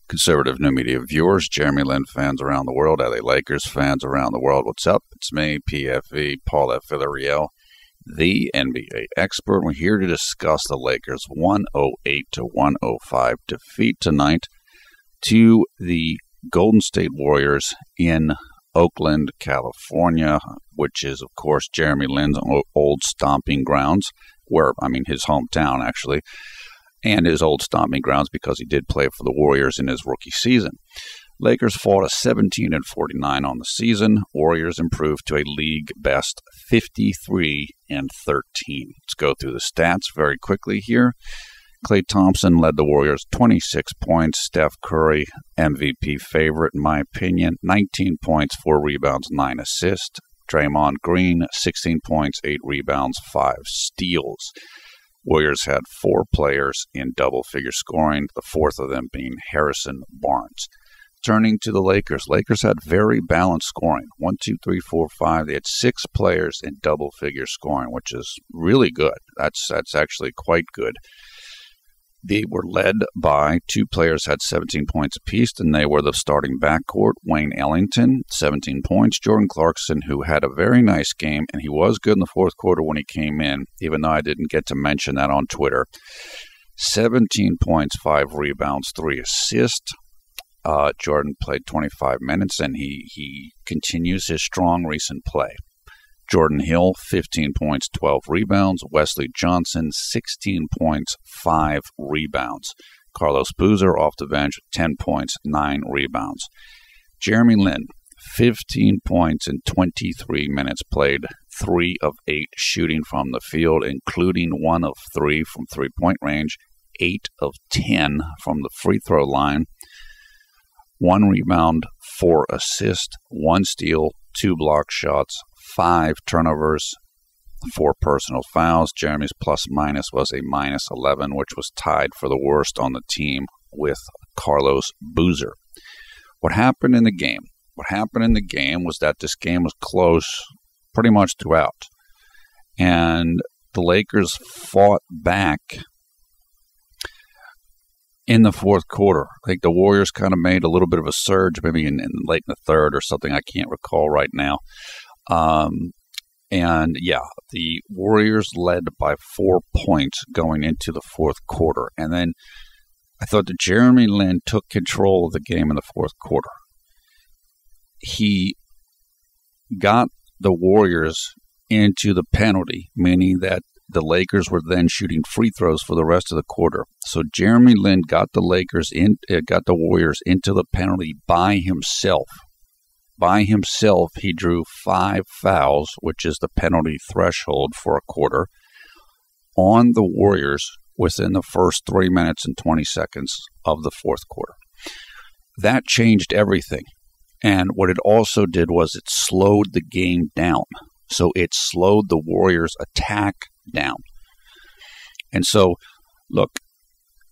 Conservative New Media viewers, JLin fans around the world, LA Lakers fans around the world, what's up? It's me, PFV, Paul F. Villarreal, the NBA expert. We're here to discuss the Lakers' 108-105 defeat tonight to the Golden State Warriors in Oakland, California, which is, of course, JLin's old stomping grounds, his hometown, actually, and his old stomping grounds because he did play for the Warriors in his rookie season. Lakers fought a 17-49 on the season. Warriors improved to a league best 53-13. Let's go through the stats very quickly here. Klay Thompson led the Warriors 26 points. Steph Curry, MVP favorite in my opinion, 19 points, 4 rebounds, 9 assists. Draymond Green, 16 points, 8 rebounds, 5 steals. Warriors had 4 players in double-figure scoring, the fourth of them being Harrison Barnes. Turning to the Lakers, Lakers had very balanced scoring. 1, 2, 3, 4, 5. They had 6 players in double-figure scoring, which is really good. That's actually quite good. They were led by 2 players had 17 points apiece, and they were the starting backcourt. Wayne Ellington, 17 points. Jordan Clarkson, who had a very nice game, and he was good in the fourth quarter when he came in, even though I didn't get to mention that on Twitter. 17 points, 5 rebounds, 3 assists. Jordan played 25 minutes, and he continues his strong recent play. Jordan Hill, 15 points, 12 rebounds. Wesley Johnson, 16 points, 5 rebounds. Carlos Boozer off the bench, 10 points, 9 rebounds. JLin, 15 points in 23 minutes played, 3 of 8 shooting from the field, including 1 of 3 from three-point range, 8 of 10 from the free throw line. 1 rebound, 4 assists, 1 steal, 2 block shots, 5 turnovers, 4 personal fouls. Jeremy's plus-minus was a -11, which was tied for the worst on the team with Carlos Boozer. What happened in the game? What happened in the game was that this game was close pretty much throughout. And the Lakers fought back in the fourth quarter. I think the Warriors kind of made a little bit of a surge, maybe in late in the third or something. I can't recall right now. The Warriors led by 4 points going into the fourth quarter. And then I thought that JLin took control of the game in the fourth quarter. He got the Warriors into the penalty, meaning that the Lakers were then shooting free throws for the rest of the quarter. So JLin got the Warriors into the penalty by himself. By himself, he drew 5 fouls, which is the penalty threshold for a quarter, on the Warriors within the first 3 minutes and 20 seconds of the fourth quarter. That changed everything. And what it also did was it slowed the game down. So it slowed the Warriors' attack down. And so, look,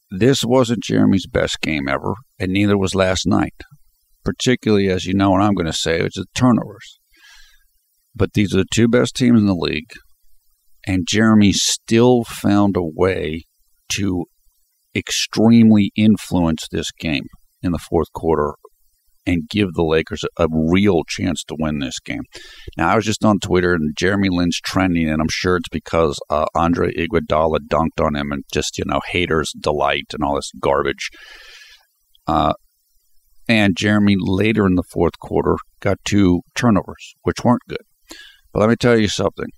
this wasn't Jeremy's best game ever, and neither was last night. Particularly, as you know, what I'm going to say, it's the turnovers. But these are the 2 best teams in the league, and Jeremy still found a way to extremely influence this game in the fourth quarter and give the Lakers a real chance to win this game. Now, I was just on Twitter, and JLin's trending, and I'm sure it's because Andre Iguodala dunked on him and just, haters delight and all this garbage. And Jeremy, later in the fourth quarter, got 2 turnovers, which weren't good. But let me tell you something.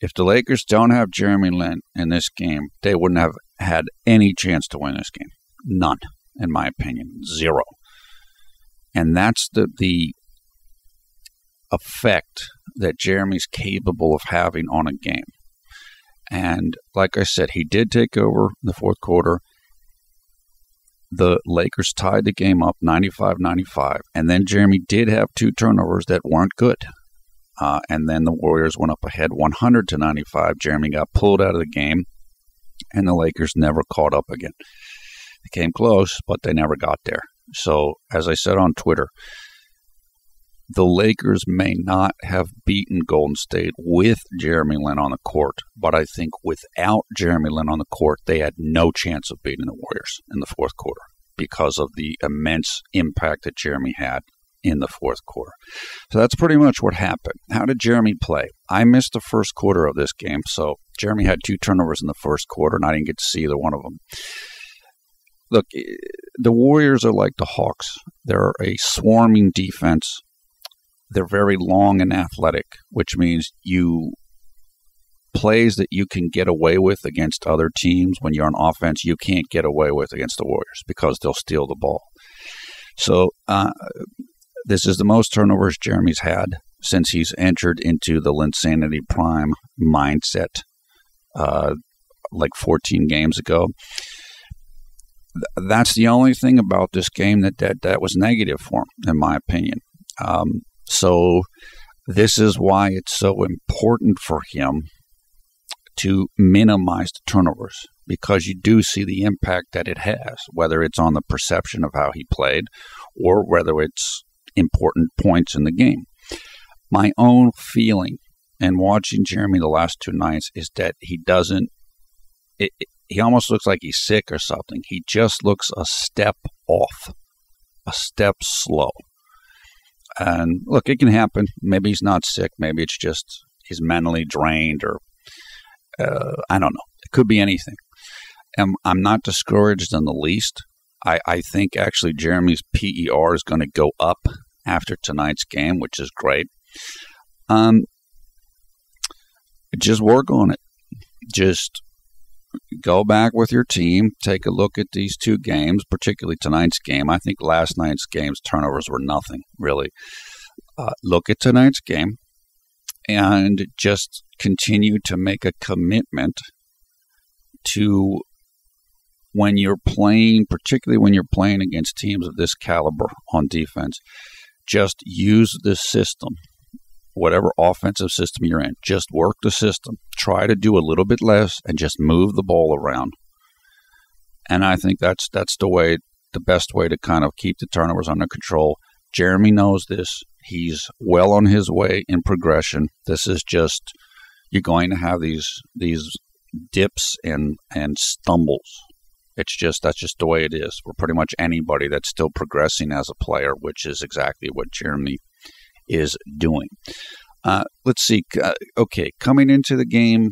If the Lakers don't have JLin in this game, they wouldn't have had any chance to win this game. None, in my opinion. 0. And that's the effect that Jeremy's capable of having on a game. And like I said, he did take over in the fourth quarter. The Lakers tied the game up 95-95, and then Jeremy did have 2 turnovers that weren't good. And then the Warriors went up ahead 100-95. Jeremy got pulled out of the game, and the Lakers never caught up again. They came close, but they never got there. So, as I said on Twitter, the Lakers may not have beaten Golden State with JLin on the court, but I think without JLin on the court, they had no chance of beating the Warriors in the fourth quarter because of the immense impact that Jeremy had in the fourth quarter. So that's pretty much what happened. How did Jeremy play? I missed the first quarter of this game, so Jeremy had 2 turnovers in the first quarter, and I didn't get to see either one of them. Look, the Warriors are like the Hawks. They're a swarming defense. They're very long and athletic, which means plays that you can get away with against other teams when you're on offense, you can't get away with against the Warriors because they'll steal the ball. So this is the most turnovers Jeremy's had since he's entered into the Linsanity Prime mindset like 14 games ago. That's the only thing about this game that was negative for him, in my opinion. So this is why it's so important for him to minimize the turnovers, because you do see the impact that it has, whether it's on the perception of how he played or whether it's important points in the game. My own feeling in watching Jeremy the last 2 nights is that he doesn't he almost looks like he's sick or something. He just looks a step off, a step slow. And look, it can happen. Maybe he's not sick. Maybe it's just he's mentally drained, or I don't know. It could be anything. I'm not discouraged in the least. I think actually Jeremy's PER is going to go up after tonight's game, which is great. Just work on it. Just go back with your team, take a look at these 2 games, particularly tonight's game. I think last night's game's turnovers were nothing, really. Look at tonight's game and just continue to make a commitment to, when you're playing, particularly when you're playing against teams of this caliber on defense, just use this system. Whatever offensive system you're in, just work the system. Try to do a little bit less and just move the ball around. And I think that's the best way to kind of keep the turnovers under control. Jeremy knows this. He's well on his way in progression. This is just, you're going to have these dips and stumbles. That's just the way it is for pretty much anybody that's still progressing as a player, which is exactly what Jeremy is doing. Let's see. Okay, coming into the game,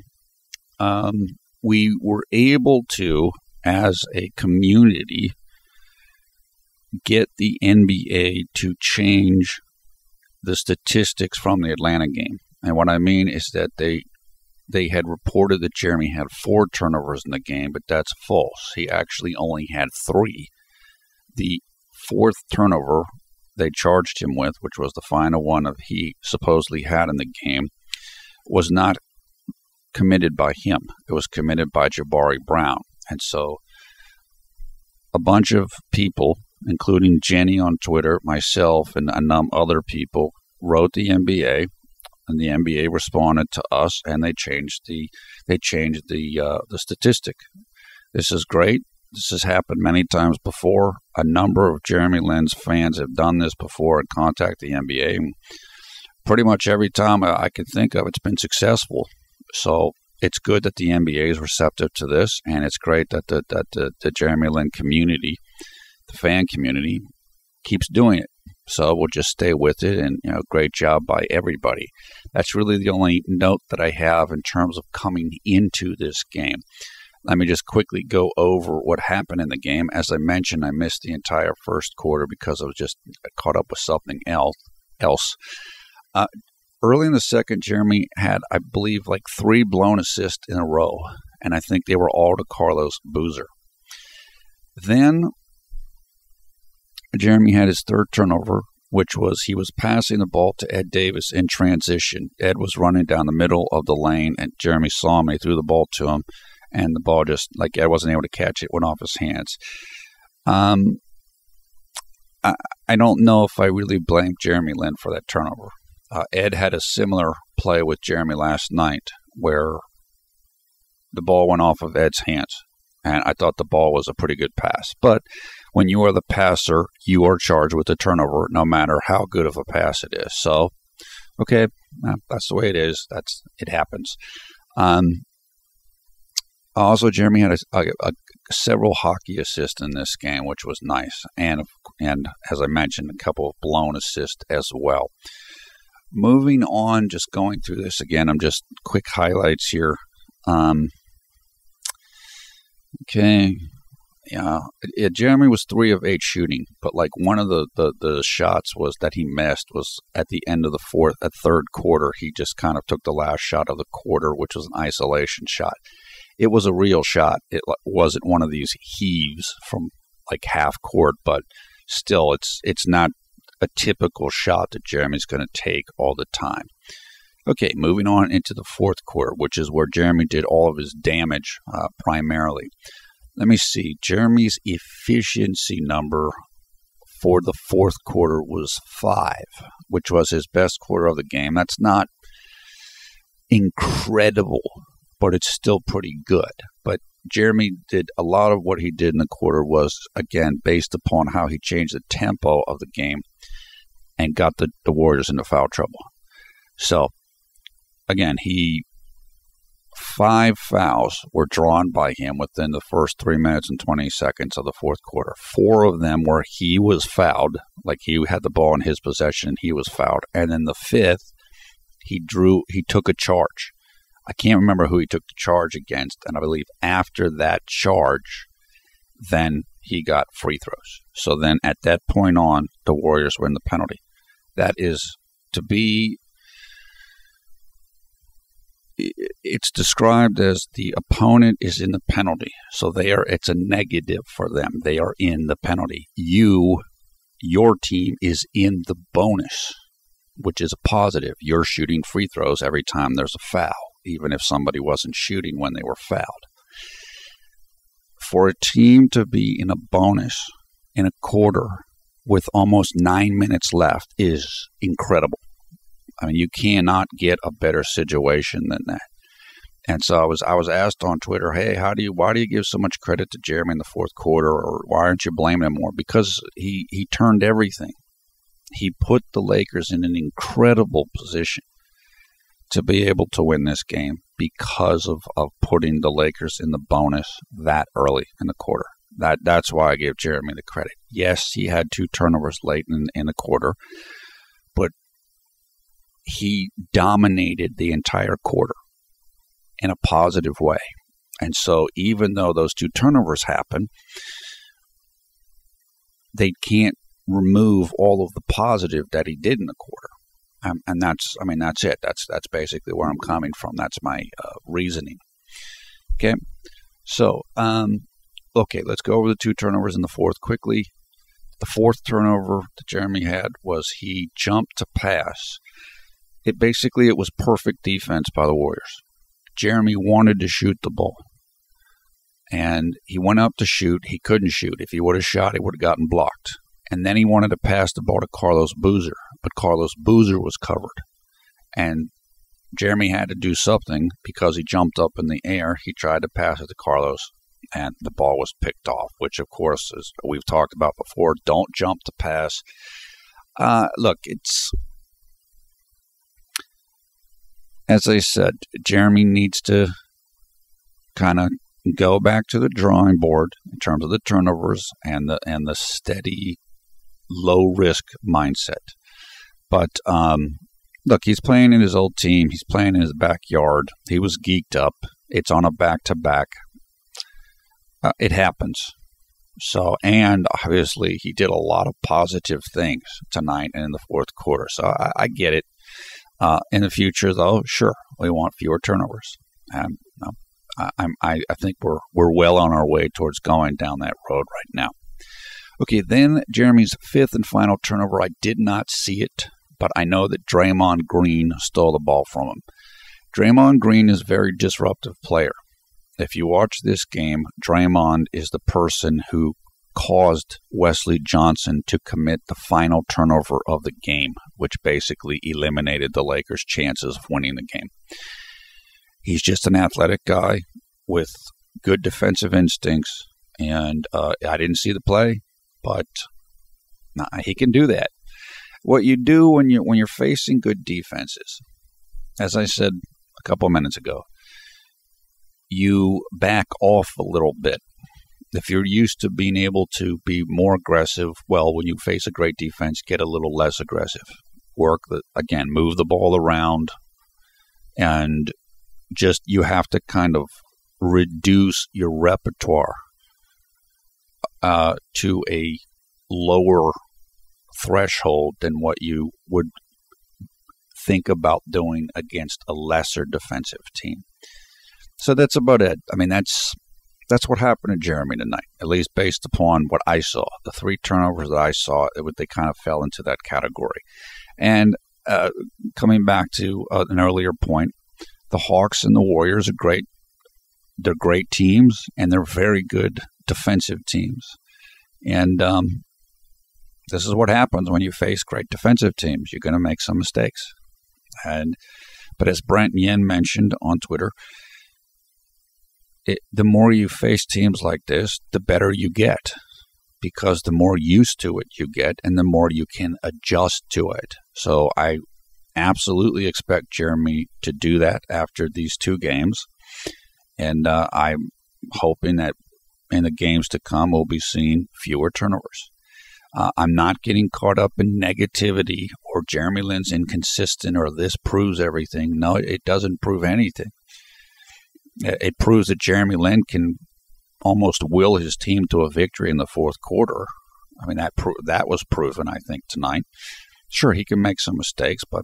we were able to, as a community, get the NBA to change the statistics from the Atlanta game. And what I mean is that they had reported that Jeremy had 4 turnovers in the game, but that's false. He actually only had 3. The 4th turnover they charged him with, which was the final one of he supposedly had in the game, was not committed by him. It was committed by Jabari Brown. And so a bunch of people, including Jenny on Twitter, myself, and a number of other people, wrote the NBA, and the NBA responded to us, and they changed the statistic. This is great. This has happened many times before. A number of JLin's fans have done this before and contacted the NBA. And pretty much every time I can think of, it's been successful. So it's good that the NBA is receptive to this, and it's great that the JLin community, the fan community, keeps doing it. So we'll just stay with it, and great job by everybody. That's really the only note that I have in terms of coming into this game. Let me just quickly go over what happened in the game. As I mentioned, I missed the entire first quarter because I was just caught up with something else. Early in the second, Jeremy had, I believe, like 3 blown assists in a row, and I think they were all to Carlos Boozer. Then Jeremy had his 3rd turnover, which was he was passing the ball to Ed Davis in transition. Ed was running down the middle of the lane, and Jeremy saw him. He threw the ball to him. And the ball just, like Ed wasn't able to catch it, went off his hands. I don't know if I really blame JLin for that turnover. Ed had a similar play with Jeremy last night where the ball went off of Ed's hands. And I thought the ball was a pretty good pass. But when you are the passer, you are charged with the turnover, no matter how good of a pass it is. So, okay, that's the way it is. It happens. Also, Jeremy had several hockey assists in this game, which was nice, and as I mentioned, a couple of blown assists as well. Moving on, just going through this again, I'm just quick highlights here. Okay. Yeah, Jeremy was 3 of 8 shooting, but like one of the shots was that he missed was at the end of the third quarter. He just kind of took the last shot of the quarter, which was an isolation shot. It was a real shot. It wasn't one of these heaves from like half court, but still, it's not a typical shot that Jeremy's going to take all the time. Okay, moving on into the fourth quarter, which is where Jeremy did all of his damage primarily. Let me see. Jeremy's efficiency number for the fourth quarter was 5, which was his best quarter of the game. That's not incredible, but it's still pretty good. But Jeremy did a lot of what he did in the quarter was, again, based upon how he changed the tempo of the game and got the Warriors into foul trouble. So, again, 5 fouls were drawn by him within the first 3 minutes and 20 seconds of the fourth quarter. 4 of them where he was fouled, like he had the ball in his possession and he was fouled. And then the 5th, he took a charge. I can't remember who he took the charge against, and I believe after that charge, then he got free throws. So then at that point on, the Warriors were in the penalty. That is to be... It's described as the opponent is in the penalty. So it's a negative for them. They are in the penalty. Your team is in the bonus, which is a positive. You're shooting free throws every time there's a foul, even if somebody wasn't shooting when they were fouled. For a team to be in a bonus in a quarter with almost 9 minutes left is incredible. I mean, you cannot get a better situation than that. And so I was asked on Twitter, hey, why do you give so much credit to Jeremy in the fourth quarter, or why aren't you blaming him more? Because he turned everything. He put the Lakers in an incredible position to be able to win this game because of putting the Lakers in the bonus that early in the quarter. That's why I give Jeremy the credit. Yes, he had 2 turnovers late in the quarter, but he dominated the entire quarter in a positive way. And so even though those 2 turnovers happen, they can't remove all of the positive that he did in the quarter. And that's it. That's basically where I'm coming from. That's my reasoning. Okay. So, let's go over the 2 turnovers in the fourth quickly. The fourth turnover that Jeremy had was he jumped to pass. It was perfect defense by the Warriors. Jeremy wanted to shoot the ball, and he went up to shoot. He couldn't shoot. If he would have shot, he would have gotten blocked. And then he wanted to pass the ball to Carlos Boozer, but Carlos Boozer was covered. And Jeremy had to do something because he jumped up in the air. He tried to pass it to Carlos, and the ball was picked off, which, of course, as we've talked about before, don't jump to pass. Look, as I said, Jeremy needs to kind of go back to the drawing board in terms of the turnovers and the steady, low-risk mindset. But, look, he's playing in his old team. He's playing in his backyard. He was geeked up. It's on a back-to-back. It happens. So, and obviously he did a lot of positive things tonight and in the fourth quarter. So I get it. In the future, though, sure, we want fewer turnovers. I think we're well on our way towards going down that road right now. Okay, then Jeremy's 5th and final turnover. I did not see it, but I know that Draymond Green stole the ball from him. Draymond Green is a very disruptive player. If you watch this game, Draymond is the person who caused Wesley Johnson to commit the final turnover of the game, which basically eliminated the Lakers' chances of winning the game. He's just an athletic guy with good defensive instincts, and I didn't see the play. but he can do that. What you do when you're facing good defenses, as I said a couple of minutes ago, you back off a little bit. If you're used to being able to be more aggressive, well, when you face a great defense, get a little less aggressive. Move the ball around, and just you have to kind of reduce your repertoire to a lower threshold than what you would think about doing against a lesser defensive team. So that's about it. I mean, that's what happened to Jeremy tonight, at least based upon what I saw. The 3 turnovers that I saw, they kind of fell into that category. And coming back to an earlier point, the Hawks and the Warriors are great. They're great teams, and they're very good defensive teams. And this is what happens when you face great defensive teams. You're going to make some mistakes. But as Brent Yin mentioned on Twitter, the more you face teams like this, the better you get, because the more used to it you get and the more you can adjust to it. So I absolutely expect Jeremy to do that after these 2 games. And I'm hoping that in the games to come, we'll be seeing fewer turnovers. I'm not getting caught up in negativity or Jeremy Lin's inconsistent or this proves everything. No, it doesn't prove anything. It proves that Jeremy Lin can almost will his team to a victory in the fourth quarter. I mean, that was proven, I think, tonight. Sure, he can make some mistakes, but,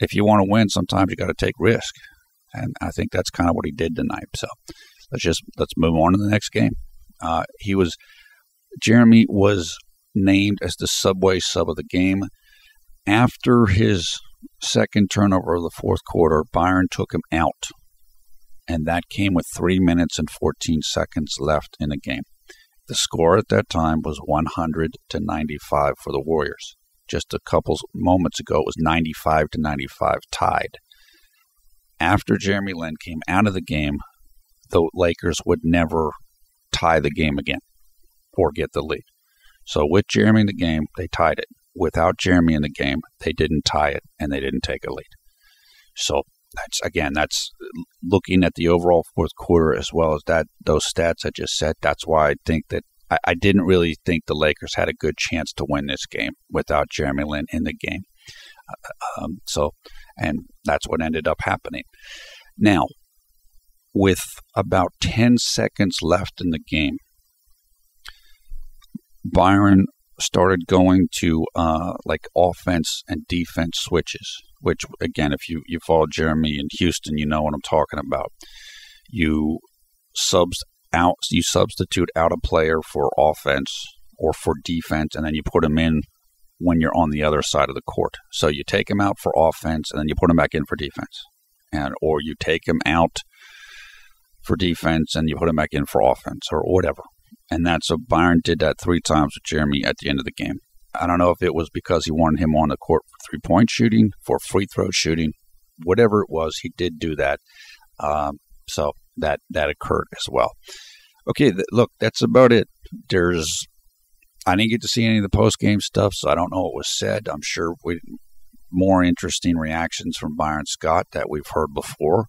if you want to win, sometimes you got to take risk. And I think that's kind of what he did tonight. So let's move on to the next game. Jeremy was named as the Subway sub of the game. After his second turnover of the fourth quarter, Byron took him out, and that came with 3 minutes and 14 seconds left in the game. The score at that time was 100-95 for the Warriors. Just a couple moments ago, it was 95-95 tied. After Jeremy Lin came out of the game, the Lakers would never tie the game again or get the lead. So with Jeremy in the game, they tied it. Without Jeremy in the game, they didn't tie it, and they didn't take a lead. So that's looking at the overall fourth quarter as well as those stats I just said. That's why I think that I didn't really think the Lakers had a good chance to win this game without Jeremy Lin in the game. And that's what ended up happening. Now, with about 10 seconds left in the game, Byron started going to offense and defense switches, which, again, if you follow Jeremy in Houston, you know what I'm talking about. You substitute out a player for offense or for defense, and then you put him in when you're on the other side of the court. So you take him out for offense, and then you put him back in for defense. Or you take him out for defense, and you put him back in for offense, or whatever. And so Byron did that 3 times with Jeremy at the end of the game. I don't know if it was because he wanted him on the court for 3-point shooting, for free throw shooting, whatever it was, he did do that. So that occurred as well. Okay, look, that's about it. I didn't get to see any of the post-game stuff, so I don't know what was said. I'm sure more interesting reactions from Byron Scott that we've heard before.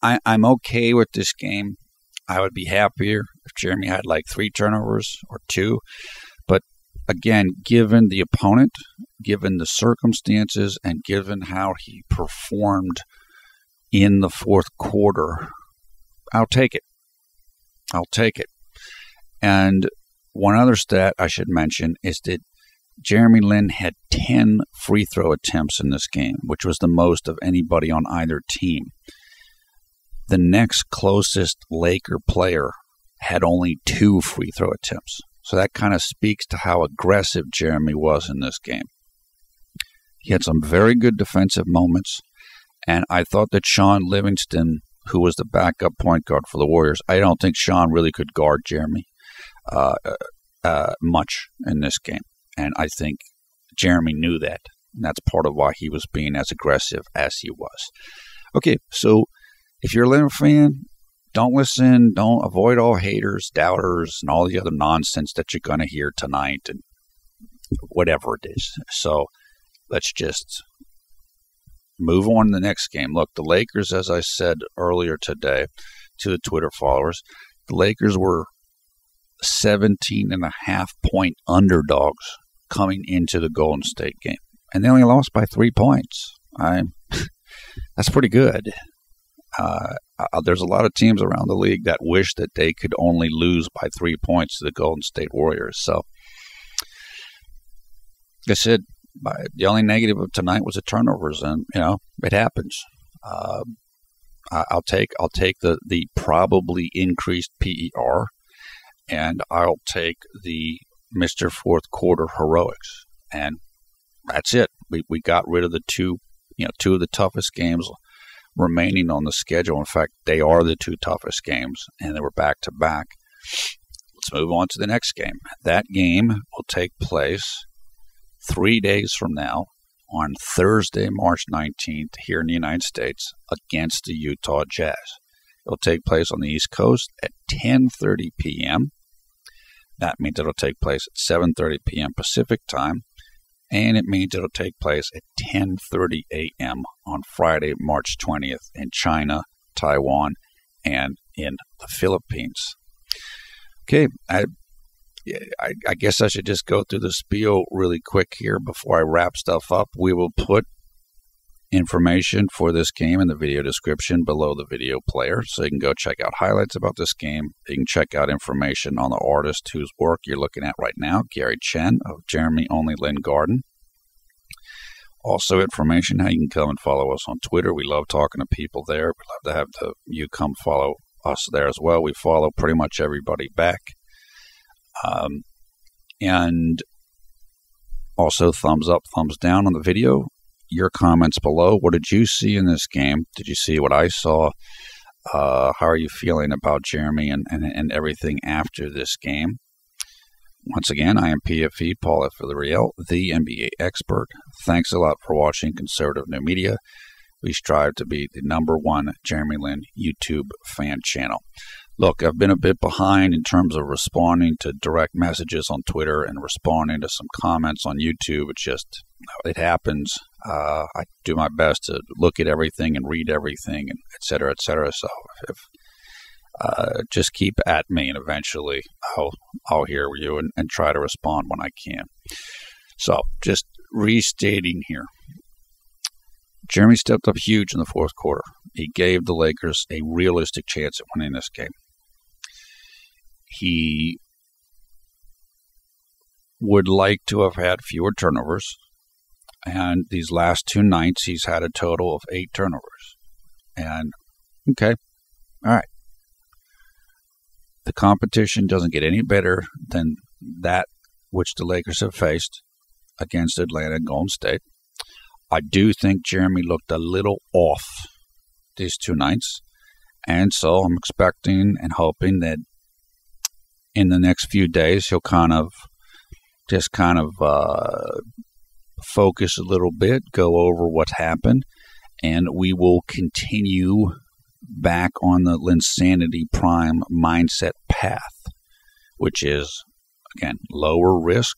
I'm okay with this game. I would be happier if Jeremy had 3 turnovers or 2. But again, given the opponent, given the circumstances, and given how he performed in the fourth quarter, I'll take it. And one other stat I should mention is that Jeremy Lin had 10 free throw attempts in this game, which was the most of anybody on either team. The next closest Laker player had only 2 free throw attempts. So that kind of speaks to how aggressive Jeremy was in this game. He had some very good defensive moments, and I thought that Sean Livingston, who was the backup point guard for the Warriors, I don't think Sean really could guard Jeremy much in this game. And I think Jeremy knew that, and that's part of why he was being as aggressive as he was. Okay, so if you're a Lin fan, don't listen. Don't avoid all haters, doubters, and all the other nonsense that you're going to hear tonight and whatever it is. So let's just move on to the next game. Look, the Lakers, as I said earlier today to the Twitter followers, the Lakers were 17.5-point underdogs coming into the Golden State game. And they only lost by 3 points. That's pretty good. There's a lot of teams around the league that wish that they could only lose by 3 points to the Golden State Warriors. So, like I said, the only negative of tonight was the turnovers, and it happens. I'll take the probably increased PER, and I'll take the Mr. Fourth Quarter heroics, and that's it. We got rid of the two of the toughest games remaining on the schedule. In fact, they are the two toughest games, and they were back to back. Let's move on to the next game. That game will take place 3 days from now on Thursday, March 19th, here in the United States against the Utah Jazz. It will take place on the East Coast at 10:30 p.m. That means it will take place at 7:30 p.m. Pacific time, and it means it will take place at 10:30 a.m. on Friday, March 20th in China, Taiwan, and in the Philippines. Okay, I guess I should just go through the spiel really quick here before I wrap stuff up. We will put information for this game in the video description below the video player, so you can go check out highlights about this game. You can check out information on the artist whose work you're looking at right now, Gary Chen of Jeremy Only Lin Garden. Also information how you can come and follow us on Twitter. We love talking to people there. We love to have you come follow us there as well. We follow pretty much everybody back. And also thumbs up, thumbs down on the video. Your comments below. What did you see in this game? Did you see what I saw? How are you feeling about Jeremy and everything after this game? Once again, I am PFE, Paul F. Villarreal, the NBA expert. Thanks a lot for watching Conservative New Media. We strive to be the #1 Jeremy Lin YouTube fan channel. Look, I've been a bit behind in terms of responding to direct messages on Twitter and responding to some comments on YouTube. It happens. I do my best to look at everything and read everything, and et cetera, et cetera. So just keep at me, and eventually I'll hear you and try to respond when I can. So just restating here. Jeremy stepped up huge in the fourth quarter. He gave the Lakers a realistic chance at winning this game. He would like to have had fewer turnovers, and these last two nights he's had a total of 8 turnovers. And, okay, all right. The competition doesn't get any better than that which the Lakers have faced against Atlanta and Golden State. I do think Jeremy looked a little off these 2 nights, and so I'm expecting and hoping that in the next few days he'll just focus a little bit, go over what's happened, and we will continue back on the Linsanity Prime mindset path, which is, again, lower risk,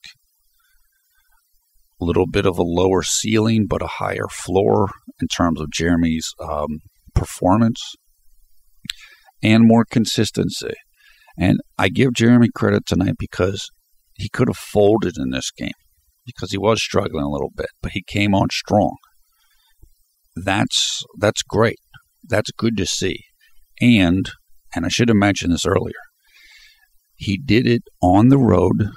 a little bit of a lower ceiling, but a higher floor in terms of Jeremy's performance, and more consistency. And I give Jeremy credit tonight because he could have folded in this game because he was struggling a little bit, but he came on strong. That's great. That's good to see. And I should have mentioned this earlier, he did it on the road,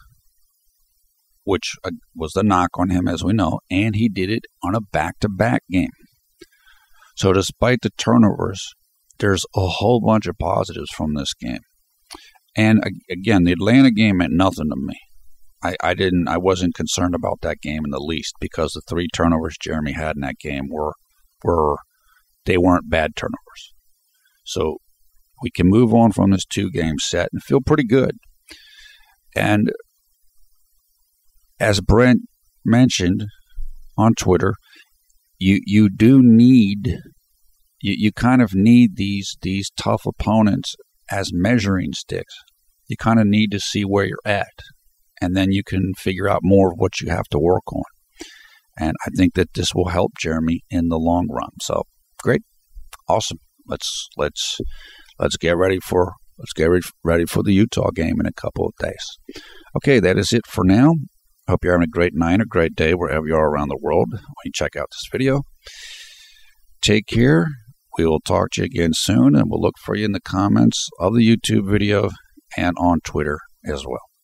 which was the knock on him, as we know, and he did it on a back-to-back game. So despite the turnovers, there's a whole bunch of positives from this game. And again, the Atlanta game meant nothing to me. I wasn't concerned about that game in the least because the 3 turnovers Jeremy had in that game they weren't bad turnovers. So we can move on from this 2-game set and feel pretty good. And as Brent mentioned on Twitter, you do need you kind of need these tough opponents as measuring sticks. You kind of need to see where you're at, and then you can figure out more of what you have to work on. And I think that this will help Jeremy in the long run. So great, awesome. Let's get ready for the Utah game in a couple of days. Okay, that is it for now. Hope you're having a great night, a great day wherever you are around the world when you check out this video. Take care. We will talk to you again soon, and we'll look for you in the comments of the YouTube video and on Twitter as well.